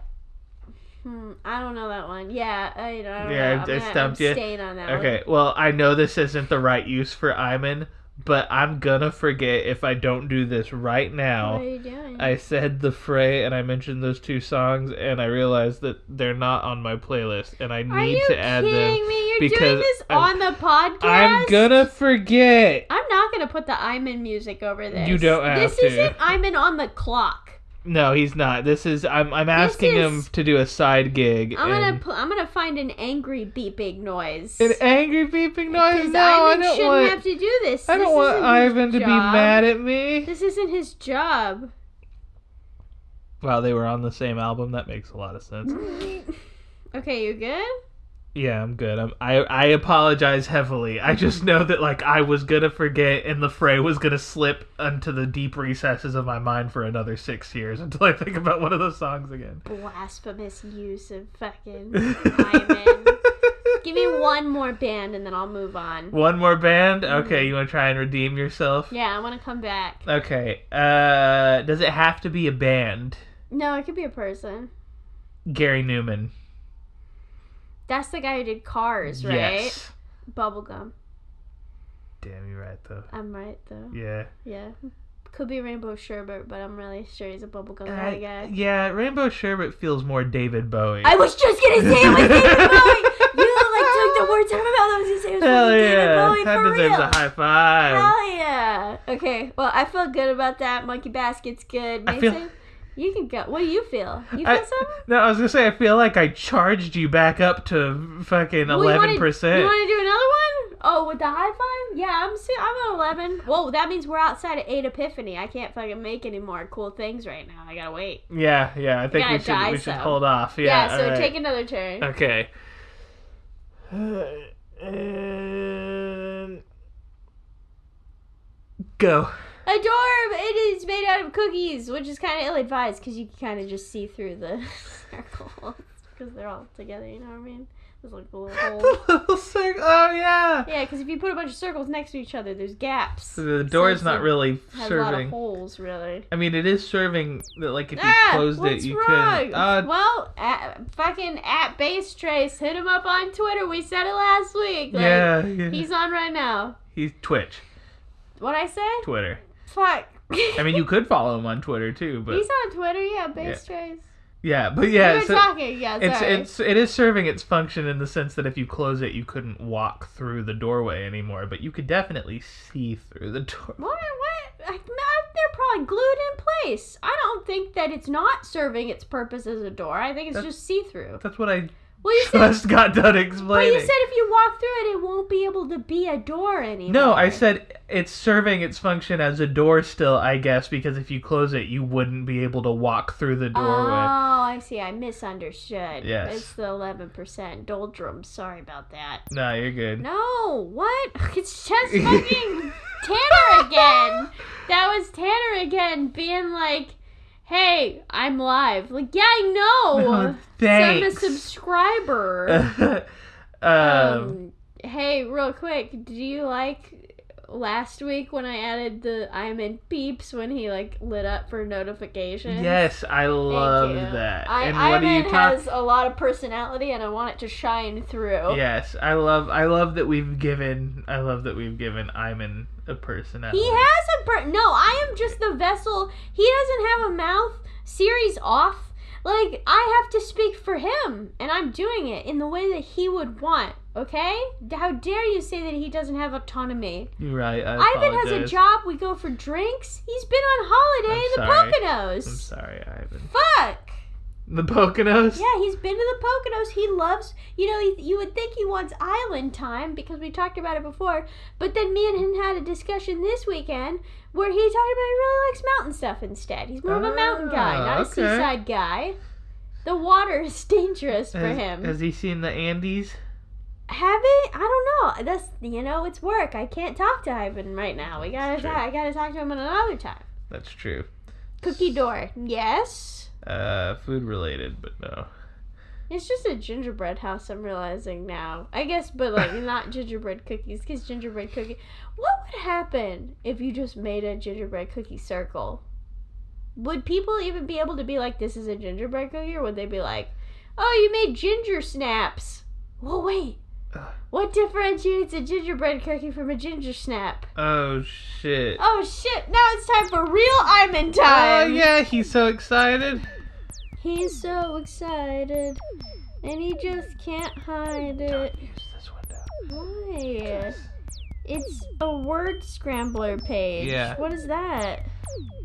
don't know that one. Yeah, I don't know. I stumped you. I'm staying on that one. Okay, well, I know this isn't the right use for iMan, but I'm gonna forget if I don't do this right now. What are you doing? I said The Fray and I mentioned those 2 songs, and I realized that they're not on my playlist, and I need to add them. Are you kidding me? You're because doing this on the podcast? I'm gonna forget. I'm not gonna put the iMan music over this. You don't have This to. isn't iMan on the clock. No, he's not. This is. I'm asking him to do a side gig. I'm gonna find an angry beeping noise. An angry beeping noise? Because No, Ivan I don't shouldn't want. have to do this. I don't want Ivan to be mad at me. This isn't his job. Wow, they were on the same album. That makes a lot of sense. Okay, you good? Yeah, I'm good. I apologize heavily. I just know that I was gonna forget, and The Fray was gonna slip into the deep recesses of my mind for another 6 years until I think about one of those songs again. Blasphemous use of fucking Ivan. Give me one more band and then I'll move on. One more band? Okay, you want to try and redeem yourself? Yeah, I want to come back. Okay. Does it have to be a band? No, it could be a person. Gary Newman. That's the guy who did Cars, right? Yes. Bubblegum. Damn, you're right, though. I'm right, though. Yeah. Yeah. Could be Rainbow Sherbet, but I'm really sure he's a bubblegum kind of guy. Yeah, Rainbow Sherbet feels more David Bowie. I was just gonna say it was David Bowie! You, took the words out of my mouth. I was gonna say it was David Bowie that for deserves real. a high five. Hell yeah! Okay, well, I feel good about that. Monkey Basket's good. Mason, you can go. What do you feel? You feel something? No, I was gonna say I feel like I charged you back up to fucking 11%. You want to do another one? Oh, with the high five? Yeah, I'm at 11. Whoa, that means we're outside of 8 Epiphany. I can't fucking make any more cool things right now. I gotta wait. Yeah, I think we should hold off. Yeah, so take another turn. Okay. Go. Adorb! It is made out of cookies, which is kind of ill-advised because you can kind of just see through the circles because they're all together, you know what I mean? There's like a little hole. The little circle. Oh, yeah. Yeah, because if you put a bunch of circles next to each other, there's gaps. So the door's not really has serving. A lot of holes, really. I mean, it is serving, if you closed it, you wrong? could... Well, fucking at Base Trace, hit him up on Twitter. We said it last week. Yeah. He's on right now. He's Twitch. What'd I say? Twitter. Fuck. I mean, you could follow him on Twitter, too, but... He's on Twitter, yeah, Base Trace. Yeah, but yeah, we were talking. Yeah, sorry. It is serving its function in the sense that if you close it, you couldn't walk through the doorway anymore, but you could definitely see through the door. What? They're probably glued in place. I don't think that it's not serving its purpose as a door. I think it's just see-through. That's what I just got done explaining. But you said if you walk through it, it won't be able to be a door anymore. No, I said it's serving its function as a door still, I guess, because if you close it, you wouldn't be able to walk through the doorway. Oh, I see. I misunderstood. Yes. It's the 11% doldrums. Sorry about that. No, you're good. No, what? It's just fucking Tanner again. That was Tanner again being like, hey, I'm live. Like, yeah, I know. Oh, thanks. So I'm a subscriber. Hey, real quick, do you like last week when I added the iMan's beeps when he lit up for notifications? Yes, I love that. iMan's has a lot of personality, and I want it to shine through. Yes, I love that we've given iMan a personality. He has no, I am just the vessel. He doesn't have a mouth. Siri's off. I have to speak for him, and I'm doing it in the way that he would want, okay? How dare you say that he doesn't have autonomy? You're right, Ivan has a job, we go for drinks. He's been on holiday in the Poconos. I'm sorry, Ivan. Fuck! The Poconos? Yeah, he's been to the Poconos. He loves, you would think he wants island time because we talked about it before, but then me and him had a discussion this weekend where he talked about he really likes mountain stuff instead. He's more of a mountain guy, not a seaside guy. The water is dangerous for him. Has he seen the Andes? Have he? I don't know. That's, it's work. I can't talk to Ivan right now. I gotta talk to him another time. That's true. Cookie door. Yes. Food related, but no. It's just a gingerbread house, I'm realizing now. I guess, but not gingerbread cookies, because gingerbread cookie. What would happen if you just made a gingerbread cookie circle? Would people even be able to be like, this is a gingerbread cookie? Or would they be like, oh, you made ginger snaps? Well, wait. What differentiates a gingerbread cookie from a ginger snap? Oh, shit. Oh, shit. Now it's time for real Iman time. Oh, yeah, he's so excited. He's so excited. And he just can't hide it. Don't use this window. Why? It's a word scrambler page. Yeah. What is that?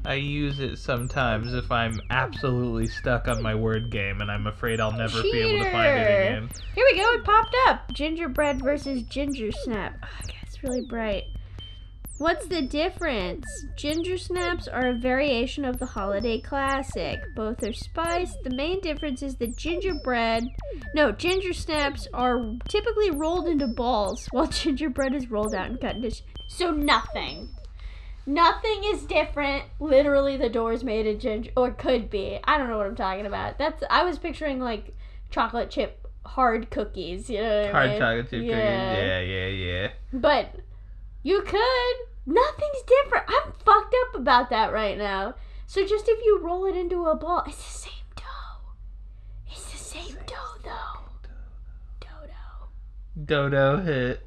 I use it sometimes if I'm absolutely stuck on my word game and I'm afraid I'll never be able to find it again. Here we go, it popped up. Gingerbread versus ginger snap. Okay, it's really bright. What's the difference? Ginger snaps are a variation of the holiday classic. Both are spiced. The main difference is that ginger snaps are typically rolled into balls, while gingerbread is rolled out and cut into So nothing. Nothing is different. Literally, the door is made of ginger, or could be. I don't know what I'm talking about. I was picturing like chocolate chip hard cookies. You know what I mean? Hard chocolate chip cookies. Yeah. But you could. Nothing's different. I'm fucked up about that right now. So just if you roll it into a ball, it's the same dough. It's the same dough, though. Dodo hit.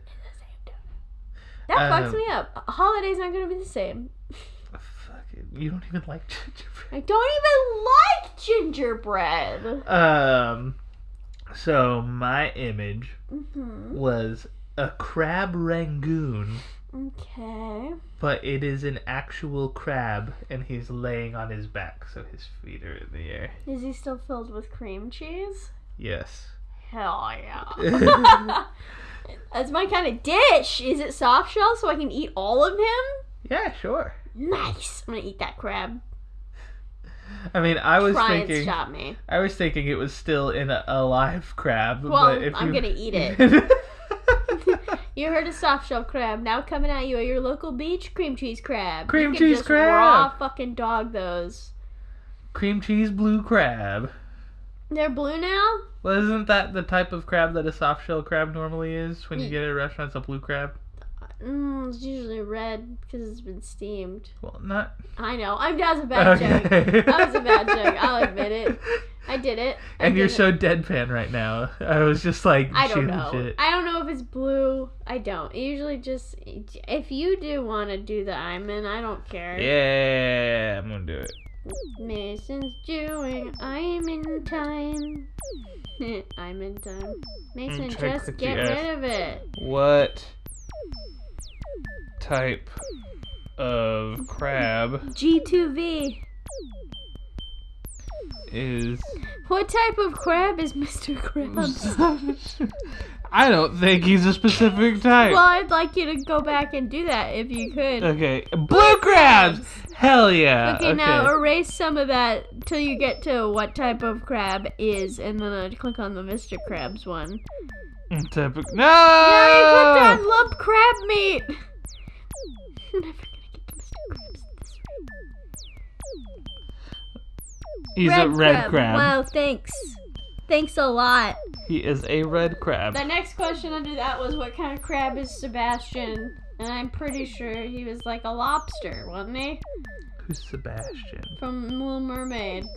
That fucks me up. Holidays aren't going to be the same. Fuck it. You don't even like gingerbread. I don't even like gingerbread. So my image was a crab rangoon. Okay. But it is an actual crab, and he's laying on his back, so his feet are in the air. Is he still filled with cream cheese? Yes. Hell yeah. That's my kind of dish. Is it soft shell so I can eat all of him? Yeah, sure. Nice. I'm gonna eat that crab. I mean, I was thinking it was still in a live crab. Well, but I'm gonna eat it. You heard a soft shell crab. Now coming at you at your local beach, cream cheese crab. Cream cheese crab. Raw fucking dog those. Cream cheese blue crab. They're blue now? Well, isn't that the type of crab that a soft shell crab normally is? When you get it at a restaurant, it's a blue crab. It's usually red because it's been steamed. Well, not. I know. That was a bad joke. That was a bad joke. I'll admit it. I did it. You're so deadpan right now. I was just like, I don't know. Shit. I don't know if it's blue. I don't. Usually just, if you do want to do the Iman, I don't care. Yeah, I'm going to do it. Mason's doing Iman time. Iman time. Mason, just get rid of it. What type of crab G2V is... What type of crab is Mr. Krabs? I don't think he's a specific type. Well, I'd like you to go back and do that if you could. Okay. Blue crabs! Hell yeah. Okay, now erase some of that till you get to what type of crab is, and then I'd click on the Mr. Krabs one. Type of... No, you clicked on lump crab meat! I'm never gonna get to Mr. Krabs at this rate. He's a red crab. Wow, thanks. Thanks a lot. He is a red crab. The next question under that was, what kind of crab is Sebastian? And I'm pretty sure he was like a lobster, wasn't he? Who's Sebastian? From Little Mermaid.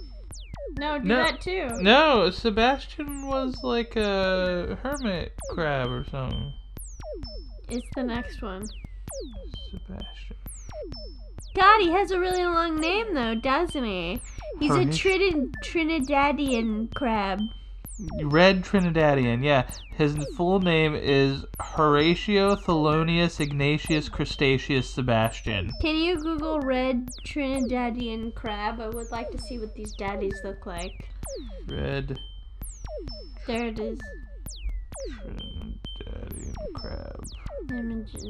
No, do that too. No, Sebastian was like a hermit crab or something. It's the next one. Sebastian. God, he has a really long name though, doesn't he? He's a Trinidadian crab. Red Trinidadian, yeah. His full name is Horatio Thelonious Ignatius Crustaceus Sebastian. Can you Google red Trinidadian crab? I would like to see what these daddies look like. Red. There it is. Trinidadian crab. Images.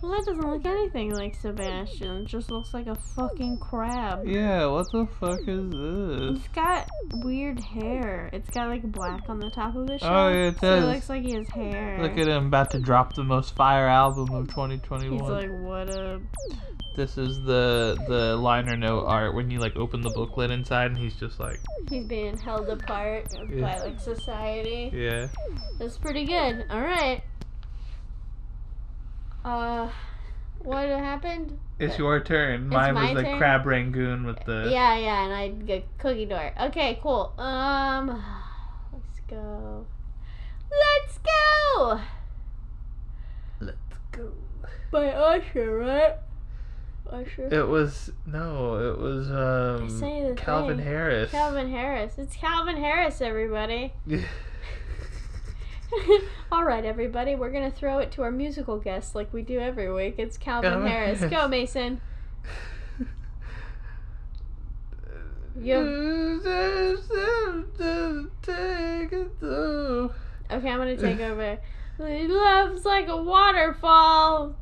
Well, that doesn't look anything like Sebastian. It just looks like a fucking crab. Yeah, what the fuck is this? It's got weird hair. It's got like black on the top of his shell. Oh, yeah, it So does. it looks like he has hair. Look at him about to drop the most fire album of 2021. He's like, what up? This is the liner note art when you like open the booklet inside and he's just like, He's being held apart by like society. yeah. That's pretty good. All right. What happened? It's your turn. Mine was my the turn? crab rangoon with the. Yeah, and I get cookie door. Okay, cool. Let's go. Let's go. Let's go. By Usher, right? Usher. It was Say the Calvin thing. Harris. Calvin Harris. It's Calvin Harris, everybody. All right, everybody. We're gonna throw it to our musical guest like we do every week. It's Calvin Harris. Go, Mason. Okay, I'm gonna take over. Love's like a waterfall.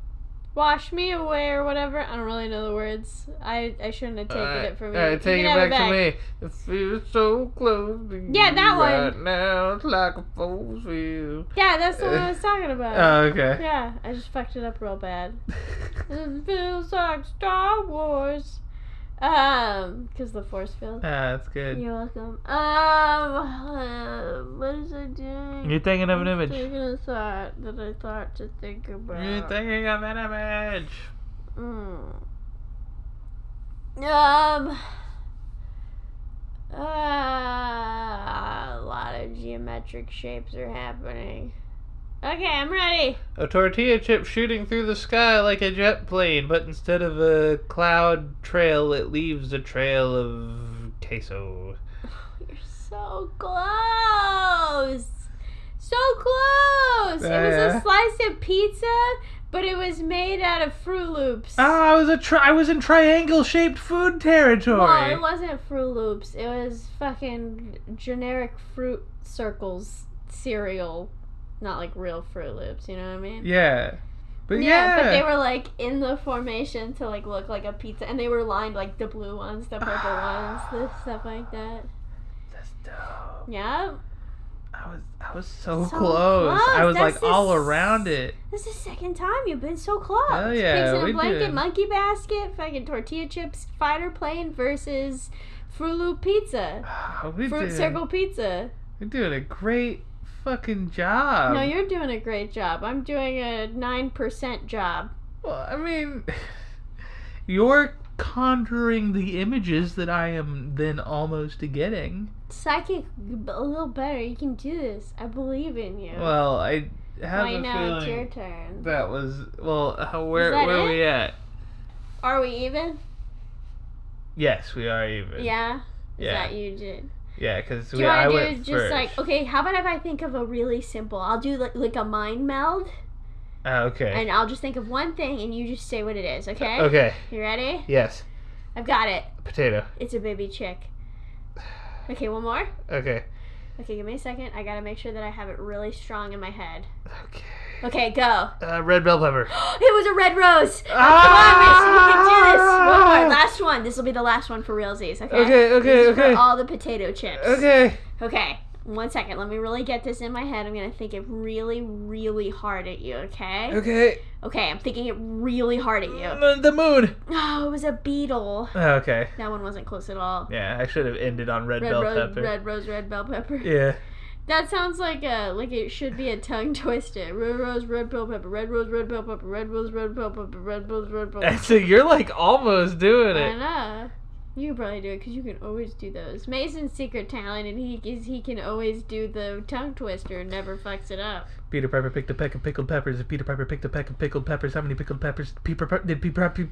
Wash me away or whatever. I don't really know the words. I shouldn't have taken it from you. Alright, take You it can have back to me. It feels so close to you. Yeah, that one. Right now, it's like a force field. Yeah, that's the one I was talking about. Oh, okay. Yeah, I just fucked it up real bad. It feels like Star Wars. Because the force field. That's good. You're welcome. What is I doing? You're thinking of an image. Taking a thought that I thought to think about. You're thinking of an image. A lot of geometric shapes are happening. Okay, I'm ready. A tortilla chip shooting through the sky like a jet plane, but instead of a cloud trail, it leaves a trail of queso. You're so close. So close. It was a slice of pizza, but it was made out of Fruit Loops. Oh, I was in triangle-shaped food territory. Well, it wasn't Fruit Loops. It was fucking generic Fruit Circles cereal. Not like real Fruit Loops, you know what I mean? Yeah. But yeah. But they were like in the formation to like look like a pizza, and they were lined like the blue ones, the purple ones, the stuff like that. That's dope. Yeah. I was so close. I was like all around it. This is the second time you've been so close. Hell yeah, Pigs in we a blanket, did. monkey basket, fucking tortilla chips, fighter plane versus Fruit Loop pizza. Fruit Circle pizza. We're doing a great fucking job. No, you're doing a great job. I'm doing a 9% job. Well, I mean, you're conjuring the images that I am then almost getting. Psychic, a little better. You can do this. I believe in you. Well, I have Right a now, feeling it's your turn. that was where that are it? we at? Are we even? Yes, we are even. Yeah? Yeah. Is that you did? Yeah, because Do you I want to went do just first. like, okay, how about if I think of a really simple, I'll do like a mind meld, Okay. and I'll just think of one thing, and you just say what it is, okay? Okay. You ready? Yes. I've got it. Potato. It's a baby chick. Okay, one more? Okay. Okay, give me a second. I gotta make sure that I have it really strong in my head. Okay. Okay, go. Red bell pepper. It was a red rose. Come on, Mason, you can do this. One more, last one. This will be the last one for realsies. Okay. Okay. This is for all the potato chips. Okay. Okay. 1 second. Let me really get this in my head. I'm gonna think it really, really hard at you. Okay. Okay. Okay. I'm thinking it really hard at you. The moon. Oh, it was a beetle. Okay. That one wasn't close at all. Yeah, I should have ended on red bell pepper. Red rose, red bell pepper. Yeah. That sounds like it should be a tongue twister. Red rose, red bell pepper. Red rose, red bell pepper. Red rose, red bell pepper. Red rose, red bell pepper. So you're like almost doing I it. know. You can probably do it because you can always do those. Mason's secret talent, and he can always do the tongue twister and never fucks it up. Peter Piper picked a peck of pickled peppers. If Peter Piper picked a peck of pickled peppers, how many pickled peppers did Peter Piper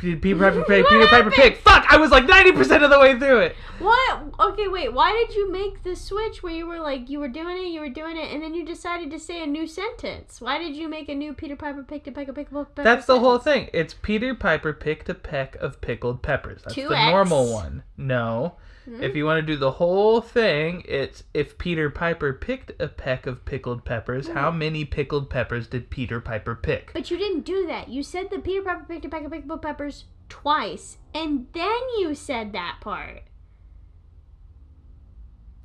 pick? Fuck! I was like 90% of the way through it. What? Okay, wait. Why did you make the switch where you were like, you were doing it, and then you decided to say a new sentence? Why did you make a new Peter Piper picked a peck of pickled peppers? That's the whole thing. It's Peter Piper picked a peck of pickled peppers. That's the 2X. normal one. No. If you want to do the whole thing, it's if Peter Piper picked a peck of pickled peppers, how many pickled peppers did Peter Piper pick? But you didn't do that. You said that Peter Piper picked a peck of pickled peppers twice, and then you said that part.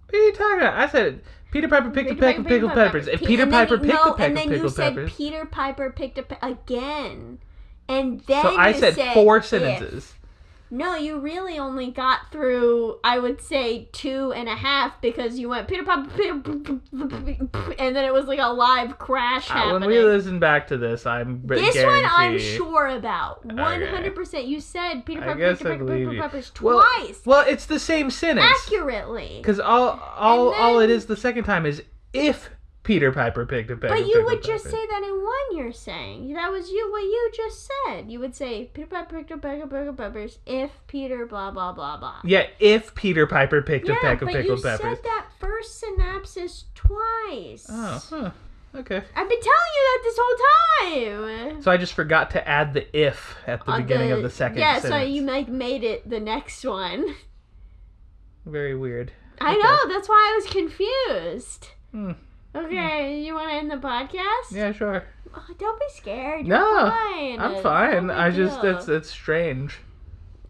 What are you talking about? I said Peter Piper picked a peck of pickled peppers. If Peter Piper picked a peck of pickled peppers... And then you said Peter Piper picked a again. And then so I said 4 sentences. No, you really only got through, I would say, 2.5 because you went Peter Piper, and then it was like a live crash happening. When we listen back to this, This one I'm sure about. 100%. Okay. You said Peter Piper picked pickled peppers twice. Well, it's the same sentence. Accurately. Because all it is the second time is if Peter Piper picked a peck of pickled peppers. But you would just say that in one, you're saying. That was what you just said. You would say, Peter Piper picked a peck of pickled peppers if Peter blah, blah, blah, blah. Yeah, if Peter Piper picked a peck of pickled peppers. Yeah, but you said that first synopsis twice. Oh, huh. Okay. I've been telling you that this whole time. So I just forgot to add the if at the beginning of the second sentence. Yeah, so you made it the next one. Very weird. I know, that's why I was confused. Okay, you want to end the podcast? Yeah, sure. Oh, don't be scared. You're fine. I'm fine. It's strange.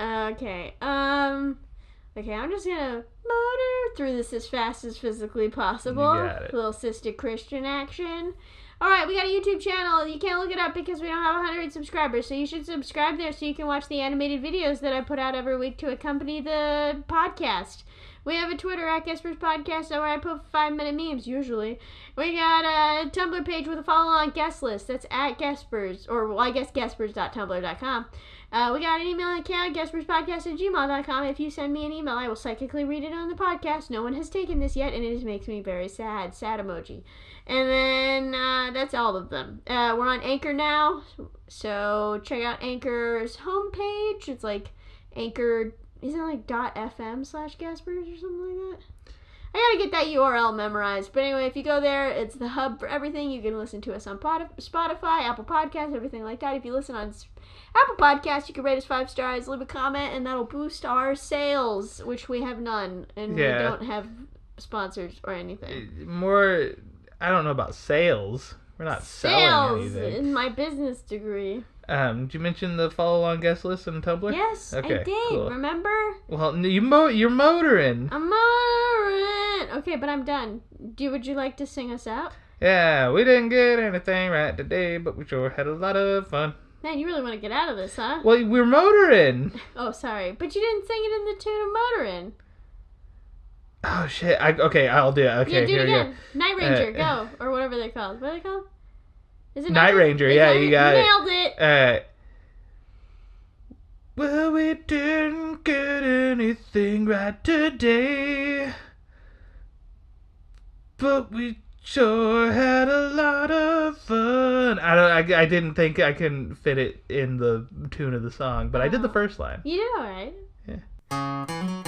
Okay. Okay, I'm just gonna motor through this as fast as physically possible. You got it. Little Sister Christian action. Alright, we got a YouTube channel. You can't look it up because we don't have 100 subscribers, so you should subscribe there so you can watch the animated videos that I put out every week to accompany the podcast. We have a Twitter at GuESPers Podcast where I post 5-minute memes, usually. We got a Tumblr page with a follow-on guest list. That's at GuESPers, or well, I guess GuESPers.tumblr.com. We got an email account, GuESpersPodcast@gmail.com. If you send me an email, I will psychically read it on the podcast. No one has taken this yet, and it makes me very sad. Sad emoji. And then that's all of them. We're on Anchor now, so check out Anchor's homepage. It's like Anchor... Isn't it like .fm/GuESPers or something like that? I gotta get that URL memorized. But anyway, if you go there, it's the hub for everything. You can listen to us on Spotify, Apple Podcasts, everything like that. If you listen on Apple Podcasts, you can rate us 5 stars, leave a comment, and that'll boost our sales, which we have none. And we don't have sponsors or anything. I don't know about sales. We're not selling anything. Sales in my business degree. Did you mention the follow-on guest list on Tumblr? Yes, okay, I did. Cool. Remember? Well, you're motoring. I'm motoring. Okay, but I'm done. Would you like to sing us out? Yeah, we didn't get anything right today, but we sure had a lot of fun. Man, you really want to get out of this, huh? Well, we're motoring. Oh, sorry. But you didn't sing it in the tune of motoring. Oh, shit. Okay, I'll do it. Okay, yeah, do it again. Night Ranger, go. Or whatever they're called. What are they called? Is it Night Ranger? Yeah, you got it. Nailed it. Well, we didn't get anything right today, but we sure had a lot of fun. I didn't think I can fit it in the tune of the song, but I did the first line. You did all right. Yeah.